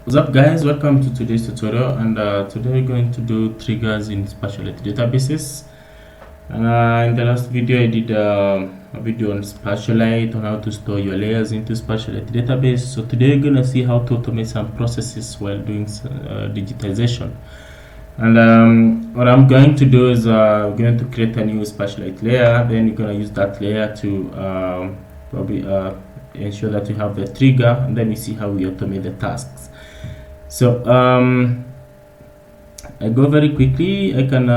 What's up guys, welcome to today's tutorial, and today we're going to do triggers in SpatiaLite databases. In the last video I did a video on SpatiaLite, on how to store your layers into SpatiaLite database. So today we're going to see how to automate some processes while doing digitization. And what I'm going to do is I'm going to create a new SpatiaLite layer. Then you're going to use that layer to probably ensure that we have the trigger, and then we see how we automate the tasks. So I go very quickly. I can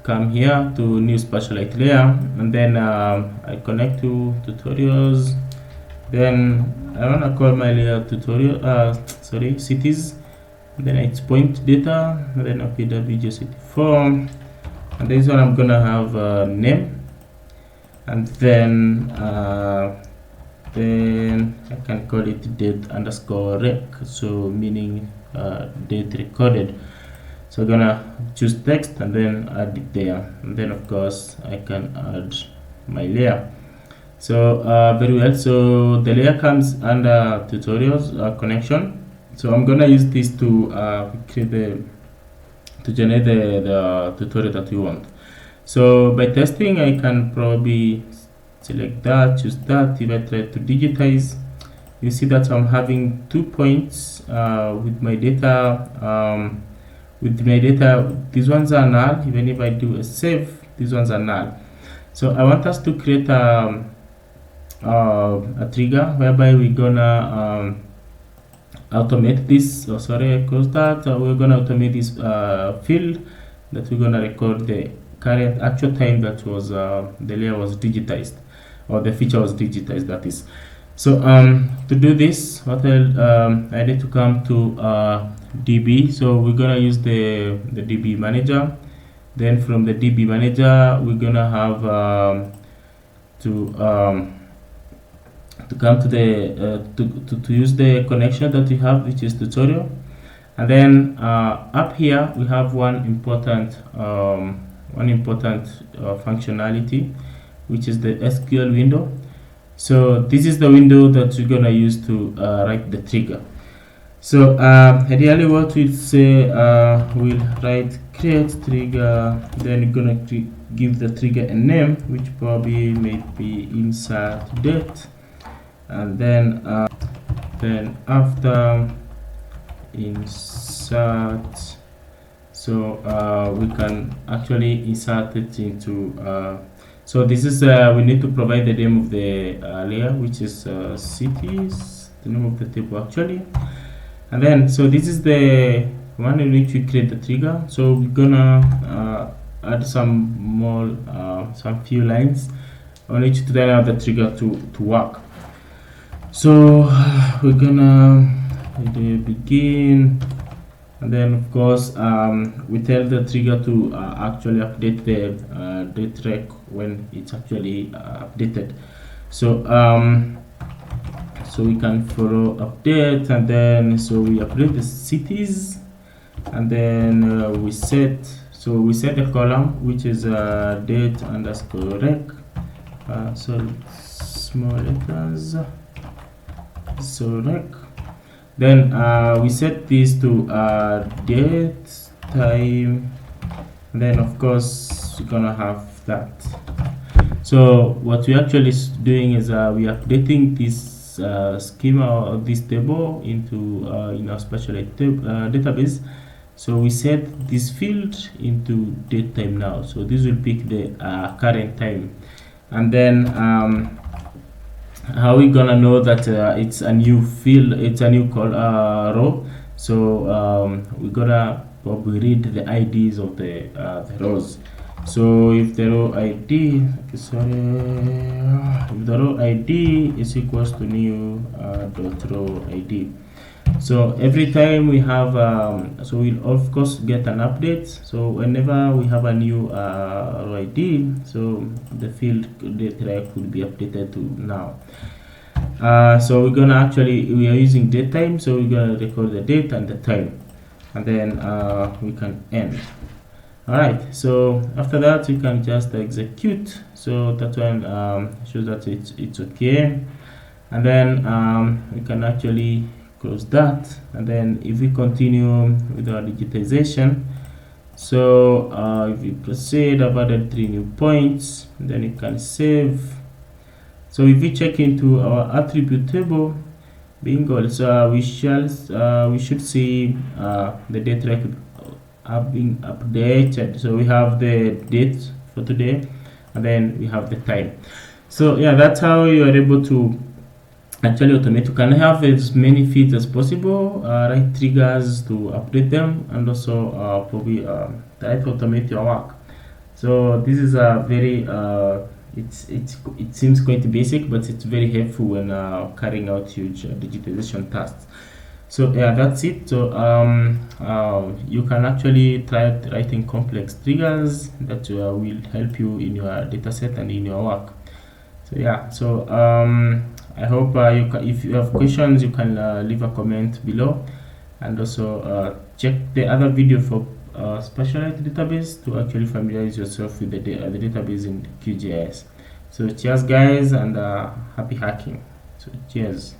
come here to new SpatiaLite layer, and then I connect to tutorials. Then I want to call my layer tutorial cities, and then it's point data, and then PWG64, and this one I'm gonna have a name, and then I can call it date_rec, so meaning date recorded. So I'm gonna choose text and then add it there, and then of course I can add my layer. So very well, so the layer comes under tutorials connection. So I'm gonna use this to generate the tutorial that we want. So by testing, I can probably select that, choose that. If I try to digitize, you see that I'm having 2 points with my data. These ones are null. Even if I do a save, these ones are null. So I want us to create a trigger whereby we're gonna automate this. I close that. We're gonna automate this field that we're gonna record the current actual time that was the layer was digitized, or the feature was digitized, that is. So to do this, what I need to come to DB. So we're gonna use the DB manager. Then from the DB manager, we're gonna have to come to the to use the connection that we have, which is tutorial. And then up here we have one important functionality, which is the SQL window. So this is the window that we're gonna use to write the trigger. So ideally what we'll say, we'll write create trigger, then we're gonna give the trigger a name, which probably may be insert date, and then after insert, so we can actually insert it into so this is we need to provide the name of the layer, which is cities, the name of the table actually. And then so this is the one in which we create the trigger. So we're gonna add some more some few lines on which to then have the trigger to work. So we're gonna begin, and then of course we tell the trigger to actually update the date rec when it's actually updated. So so we can follow update, and then so we update the cities, and then we set a column which is date_rec, so small letters, so rec. Then we set this to date time, and then of course we're gonna have that. So what we're actually doing is we are updating this schema of this table into in our SpatiaLite database. So we set this field into date time now, so this will pick the current time. And then how we gonna know that it's a new field, it's a new row? So we're gonna probably read the IDs of the rows. So if the row ID, if the row ID is equals to new dot row ID. So every time we have so we'll of course get an update. So whenever we have a new row ID, so the field date rec will be updated to now. So we're gonna we are using date time, so we're gonna record the date and the time, and then we can end. Alright, so after that you can just execute. So that one shows that it's okay, and then we can actually close that. And then if we continue with our digitization, so if we proceed, I've added 3 new points, then you can save. So if we check into our attribute table, bingo, so we should see the date record being updated. So we have the date for today, and then we have the time. So yeah, that's how you are able to actually automate. You can have as many feeds as possible, write triggers to update them, and also probably try to automate your work. So this is a very it seems quite basic, but it's very helpful when carrying out huge digitization tasks. So yeah, that's it. So you can actually try writing complex triggers that will help you in your dataset and in your work. So yeah, so I hope if you have questions, you can leave a comment below, and also check the other video for SpatiaLite database to actually familiarize yourself with the database in QGIS. So cheers guys, and happy hacking. So cheers.